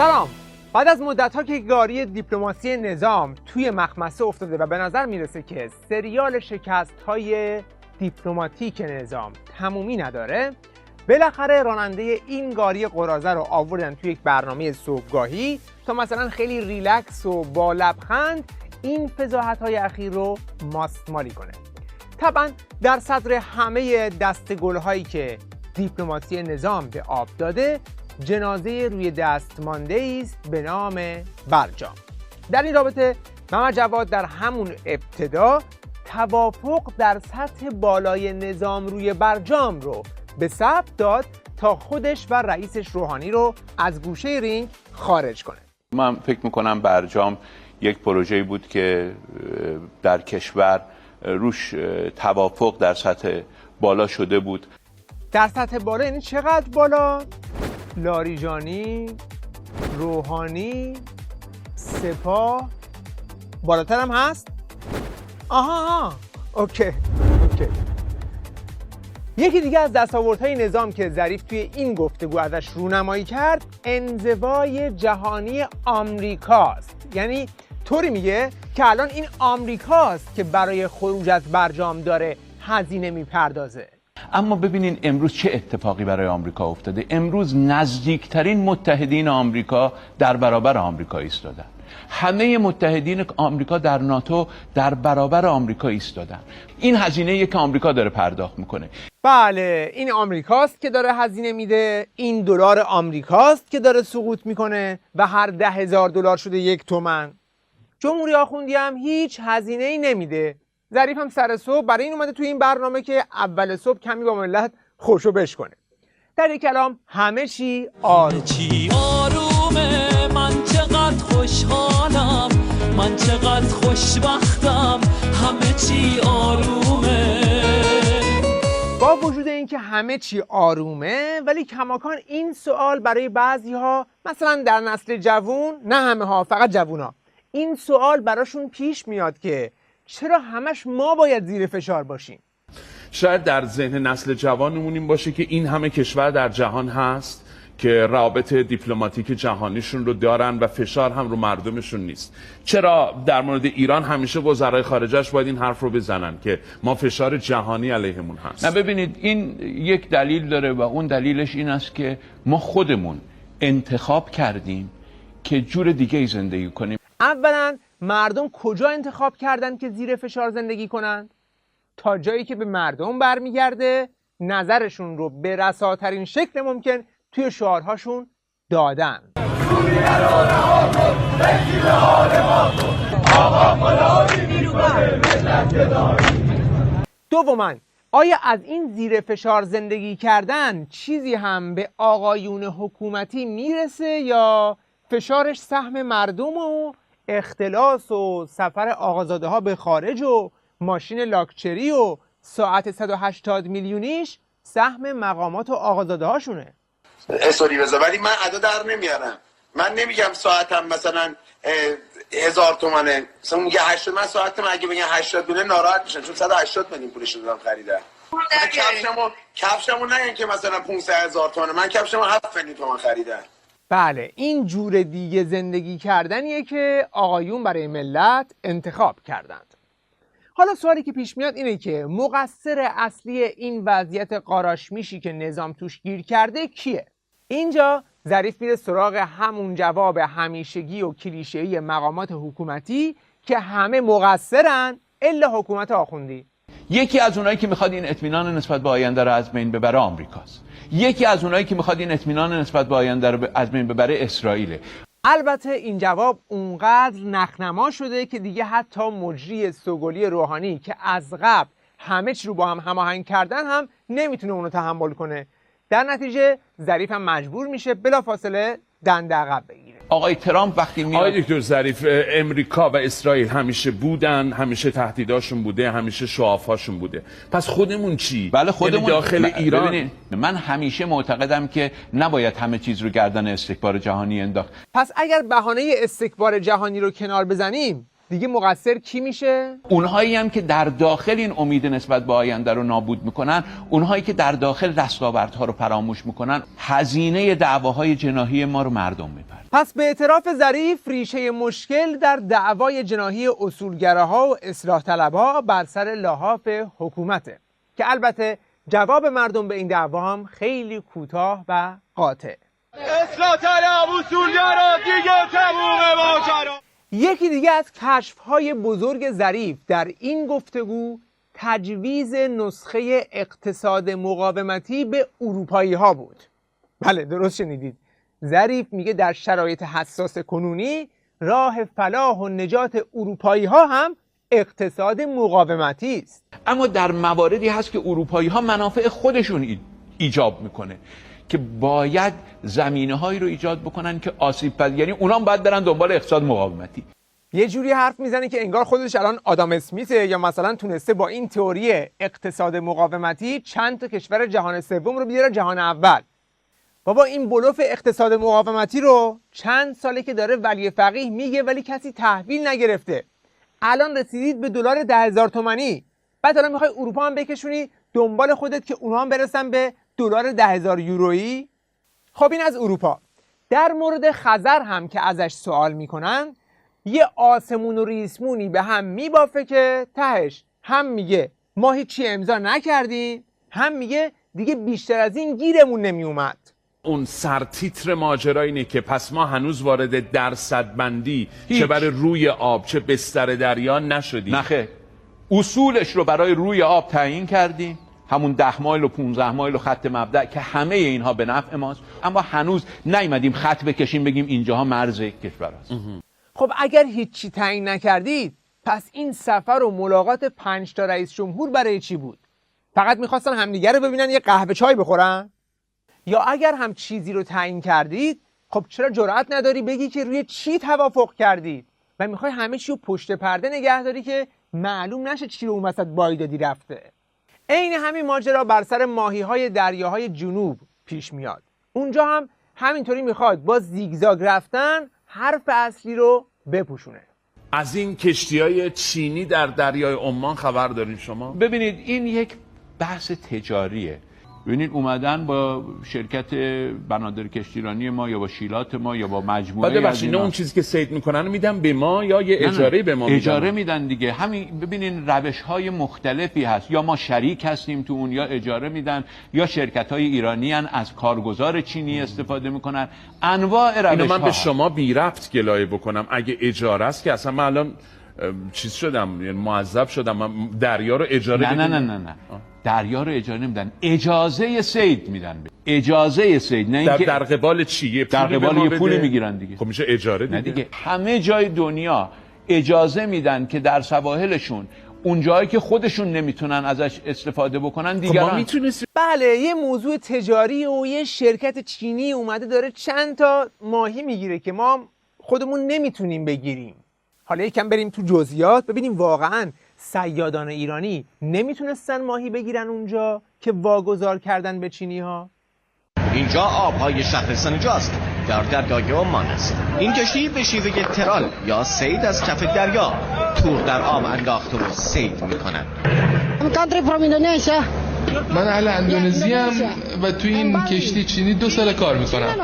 سلام. بعد از مدت‌ها که گاری دیپلماسی نظام توی مخمصه افتاده و به نظر میرسه که سریال شکست‌های دیپلماتیک نظام تمومی نداره، بالاخره راننده این گاری قراضه رو آوردن توی یک برنامه صبحگاهی تا مثلا خیلی ریلکس و با لبخند این فضاحت‌های اخیر رو ماستمالی کنه. طبعا در صدر همه دسته‌گل‌هایی که دیپلماسی نظام به آب داده، جنازه روی دست مانده است به نام برجام. در این رابطه محمد جواد در همون ابتدا توافق در سطح بالای نظام روی برجام رو به ثبت داد تا خودش و رئیسش روحانی رو از گوشه رینگ خارج کنه. من فکر میکنم برجام یک پروژه‌ای بود که در کشور روش توافق در سطح بالا شده بود. در سطح بالا یعنی چقدر بالا؟ لاریجانی، روحانی، سپاه، بالاتر هم هست؟ آها اوکی. یکی دیگه از دستاوردهای نظام که ظریف توی این گفتگو ازش رونمایی کرد، انزوای جهانی آمریکاست. یعنی طوری میگه که الان این آمریکاست که برای خروج از برجام داره هزینه میپردازه. اما ببینین امروز چه اتفاقی برای آمریکا افتاده. امروز نزدیکترین متحدین آمریکا در برابر آمریکا ایستادن. همه متحدین آمریکا در ناتو در برابر آمریکا ایستادن. این هزینه‌ای که آمریکا داره پرداخت میکنه. بله، این آمریکاست که داره هزینه میده، این دلار آمریکاست که داره سقوط میکنه و هر 10,000 دلار شده 1 تومن. جمهوری آخوندی هم هیچ هزینه‌ای نمیده. ظریف هم سر صبح برای این اومده توی این برنامه که اول صبح کمی با ملت خوشو بشکنه. در یک کلام همه چی آرومه. من چقدر خوشحالم، من چقدر خوشبختم، همه چی آرومه. با وجود اینکه همه چی آرومه، ولی کماکان این سوال برای بعضی‌ها، مثلا در نسل جوون، نه همه ها، فقط جوونا، این سوال براشون پیش میاد که چرا همش ما باید زیر فشار باشیم؟ شاید در ذهن نسل جوانمون این باشه که این همه کشور در جهان هست که روابط دیپلماتیک جهانیشون رو دارن و فشار هم رو مردمشون نیست. چرا در مورد ایران همیشه وزرای خارجه‌اش باید این حرف رو بزنن که ما فشار جهانی علیهمون هست؟ نه ببینید، این یک دلیل داره و اون دلیلش این است که ما خودمون انتخاب کردیم که جور دیگه ای زندگی کنیم. اولا مردم کجا انتخاب کردن که زیر فشار زندگی کنن؟ تا جایی که به مردم برمیگرده نظرشون رو به رساترین شکل ممکن توی شعارهاشون دادن. دوما، آیا از این زیر فشار زندگی کردن چیزی هم به آقایون حکومتی میرسه یا فشارش سهم مردم و اختلاس و سفر آقازاده ها به خارج و ماشین لاکچری و ساعت 180 میلیونیش سهم مقامات و آقازاده هاشونه؟ استوری بذار، ولی من ادا در نمیارم. من نمیگم ساعتم مثلا 1000 تومنه، مثلا میگه 80. من ساعتم اگه بگن 80 میلیون ناراحت میشم، چون 180 میلیون پولش دادم خریدم. کفشمو نگن که مثلا 500,000 تومنه، من کفشمو 7 میلیون تومان خریدم. بله، این جور دیگه زندگی کردنیه که آقایون برای ملت انتخاب کردند. حالا سوالی که پیش میاد اینه که مقصر اصلی این وضعیت قاراشمیشی که نظام توش گیر کرده کیه؟ اینجا ظریف میره سراغ همون جواب همیشگی و کلیشه‌ای مقامات حکومتی که همه مقصرن الا حکومت آخوندی. یکی از اونایی که میخواد این اطمینان نسبت به آینده رو از بین ببره آمریکاست. یکی از اونایی که میخواد این اطمینان نسبت به آینده رو از بین ببره اسرائیل. البته این جواب اونقدر نخنما شده که دیگه حتی مجری سوگلی روحانی که از قبل همه چی رو با هم هماهنگ کردن هم نمیتونه اونو تحمل کنه. در نتیجه ظریف هم مجبور میشه بلافاصله دنده عقب بگیره. آقای ترامپ وقتی میاد، آقای دکتر ظریف، امریکا و اسرائیل همیشه بودن، همیشه تهدیداشون بوده، همیشه شعافاشون بوده. پس خودمون چی؟ بله خودمون داخل ایران. ببینید، من همیشه معتقدم که نباید همه چیز رو گردن استکبار جهانی انداخت. پس اگر بهانه استکبار جهانی رو کنار بزنیم، دیگه مقصر کی میشه؟ اونهایی هم که در داخل این امید نسبت به آینده رو نابود میکنن، اونهایی که در داخل دستاوردها رو فراموش میکنن، هزینه دعواهای جناحی ما رو مردم میبرن. پس به اعتراف ظریف ریشه مشکل در دعوای جناحی اصولگراها و اصلاح طلبها بر سر لحاف حکومته که البته جواب مردم به این دعوا هم خیلی کوتاه و قاطع. اصلاح طلب اصولگرا دیگه تموم ماجرا. یکی دیگه از کشف‌های بزرگ ظریف در این گفتگو تجویز نسخه اقتصاد مقاومتی به اروپایی‌ها بود. بله درست شنیدید. ظریف میگه در شرایط حساس کنونی راه فلاح و نجات اروپایی‌ها هم اقتصاد مقاومتی است. اما در مواردی هست که اروپایی‌ها منافع خودشون ایجاب میکنه که باید زمینه‌هایی رو ایجاد بکنن که آسیب پذیر، یعنی اونا هم باید برن دنبال اقتصاد مقاومتی. یه جوری حرف میزنه که انگار خودش الان آدام اسمیته یا مثلا تونسته با این تئوری اقتصاد مقاومتی چند تا کشور جهان سوم رو بیاره جهان اول. بابا این بلوف اقتصاد مقاومتی رو چند ساله که داره ولی فقیه میگه ولی کسی تحویل نگرفته. الان رسیدید به دلار 10,000 تومانی. بعد الان میخوای اروپا هم بکشونی دنبال خودت که اونها هم برسن به دلار 10,000 یورویی. خب این از اروپا. در مورد خزر هم که ازش سوال میکنن یه آسمون و ریسمونی به هم میبافه که تهش هم میگه ما هیچی امضا نکردیم، هم میگه دیگه بیشتر از این گیرمون نمیومد. اون سرتیتر ماجرا اینه که پس ما هنوز وارد درصدبندی چه برای روی آب چه بستر دریا نشدیم. نخیر، اصولش رو برای روی آب تعیین کردیم، همون 10 مایل و 15 مایل و خط مبدأ که همه اینها به نفع ماست، اما هنوز نیومدیم خط بکشیم بگیم اینجاها مرز کشور است. خب اگر هیچی تعیین نکردید پس این سفر و ملاقات 5 تا رئیس جمهور برای چی بود؟ فقط میخواستن همدیگه رو ببینن یه قهوه چای بخورن؟ یا اگر هم چیزی رو تعیین کردید خب چرا جرأت نداری بگی که روی چی توافق کردید و میخوای همه چی رو پشت پرده نگه داری که معلوم نشه چی رو اون وسط بای دادی رفته؟ عین همین ماجرا بر سر ماهی‌های دریاهای جنوب پیش میاد. اونجا هم همینطوری میخواد با زیگزاگ رفتن حرف اصلی رو بپوشونه. از این کشتی‌های چینی در دریای عمان خبر دارین شما؟ ببینید این یک بحث تجاریه. ببینید اومدن با شرکت بنادر کشتیرانی ما یا با شیلات ما یا با مجموعه از اینا اون چیزی که صید میکنن میدن به ما یا یه اجاره به ما میدن؟ اجاره میدن دیگه. همین ببینین روش‌های مختلفی هست، یا ما شریک هستیم تو اون یا اجاره میدن، یا شرکت‌های ایرانی ان از کارگزار چینی استفاده میکنن. انواع روش‌ها. اینو من به شما بی ربط گلایه بکنم اگه اجاره است که اصلا من الان چیز شدم، یعنی معذب شدم. من دریا رو اجاره نه دریا رو اجاره نمیدن، اجازه صید میدن. اجازه صید، نه اینکه در قبال چیه؟ در قبال یه پولی میگیرن دیگه. خب میشه اجاره دیگه. نه دیگه، همه جای دنیا اجازه میدن که در سواحلشون اون جایی که خودشون نمیتونن ازش استفاده بکنن دیگران. خب ما میتونستیم. بله یه موضوع تجاری و یه شرکت چینی اومده داره چند تا ماهی میگیره که ما خودمون نمیتونیم بگیریم. حالا یکم بریم تو جزئیات ببینیم واقعاً صیادان ایرانی نمیتونستن ماهی بگیرن اونجا که واگذار کردن به چینی ها؟ اینجا آبهای شهر سنجاست، در دریای عمان است. این کشتی به شیوه ترال یا صید از کف دریا تور در آب انداخته و صید میکنند. من اهل اندونزی ام و توی این کشتی چینی 2 سال کار میکنم.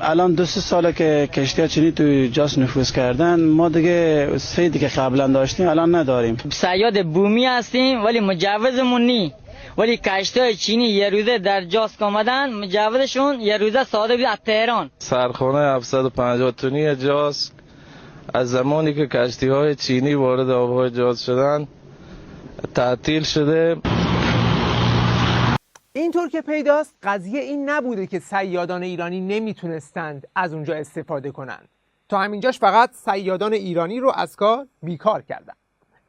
الان 2-3 ساله که کشتی چینی توی جاس نفوذ کردن، ما دیگه صیدی که قبلا داشتیم الان نداریم. صیاد بومی هستیم ولی مجوزمون نی، ولی کشتی چینی یه روزه در جاس آمدن، مجوزشون یه روزه صادر بود از تهران. سرخانه 750 تنی جاس از زمانی که کشتی‌های چینی وارد آب‌های جاس شدن تعطیل شده. اینطور که پیداست قضیه این نبوده که صیادان ایرانی نمیتونستند از اونجا استفاده کنند. تا همینجاش فقط صیادان ایرانی رو از کار بیکار کردن.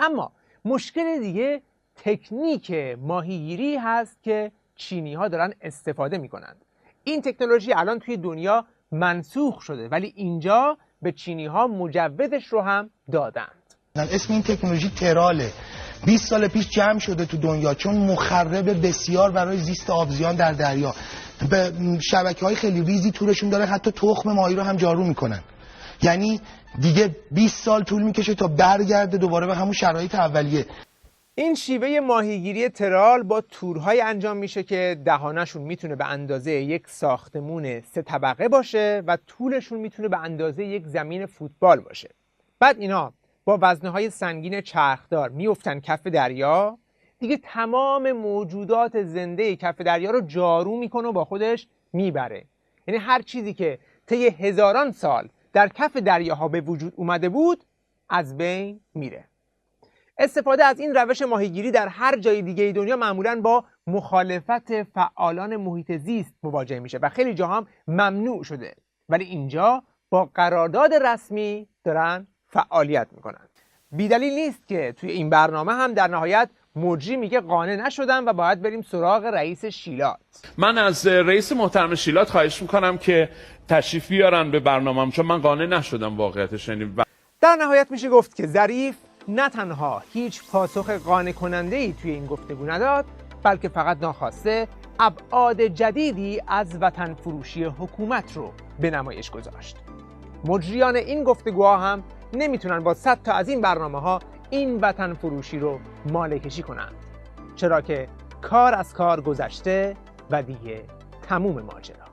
اما مشکل دیگه تکنیک ماهیگیری هست که چینی ها دارن استفاده میکنند. این تکنولوژی الان توی دنیا منسوخ شده ولی اینجا به چینی ها مجوزش رو هم دادند. اسم این تکنولوژی تراله. 20 سال پیش جمع شده تو دنیا چون مخرب بسیار برای زیست آبزیان در دریا. به شبکه‌های خیلی ریزی تورشون داره، حتی تخم ماهی رو هم جارو میکنن. یعنی دیگه 20 سال طول میکشه تا برگرده دوباره به همون شرایط اولیه. این شیوه ماهیگیری ترال با تورهای انجام میشه که دهانشون میتونه به اندازه یک ساختمون 3 طبقه باشه و طولشون میتونه به اندازه یک زمین فوتبال باشه. بعد اینا با وزنه‌های سنگین چرخدار میافتن کف دریا، دیگه تمام موجودات زنده کف دریا رو جارو میکنه و با خودش میبره. یعنی هر چیزی که طی هزاران سال در کف دریاها به وجود اومده بود از بین میره. استفاده از این روش ماهیگیری در هر جای دیگه دنیا معمولاً با مخالفت فعالان محیط زیست مواجه میشه و خیلی جاها هم ممنوع شده، ولی اینجا با قرارداد رسمی دارن فعالیت میکنن. بیدلیل نیست که توی این برنامه هم در نهایت مجری میگه قانع نشدم و باید بریم سراغ رئیس شیلات. من از رئیس محترم شیلات خواهش میکنم که تشریف بیارن به برنامه‌ام، چون من قانع نشدم واقعیتش. در نهایت میشه گفت که ظریف نه تنها هیچ پاسخ قانع کننده‌ای توی این گفتگو نداد، بلکه فقط ناخواسته ابعاد جدیدی از وطن فروشی حکومت رو به نمایش گذاشت. مجریان این گفتگوها هم نمیتونن با 100 تا از این برنامه‌ها این وطن فروشی رو مالکشی کنند، چرا که کار از کار گذشته و دیگه تموم ماجرا.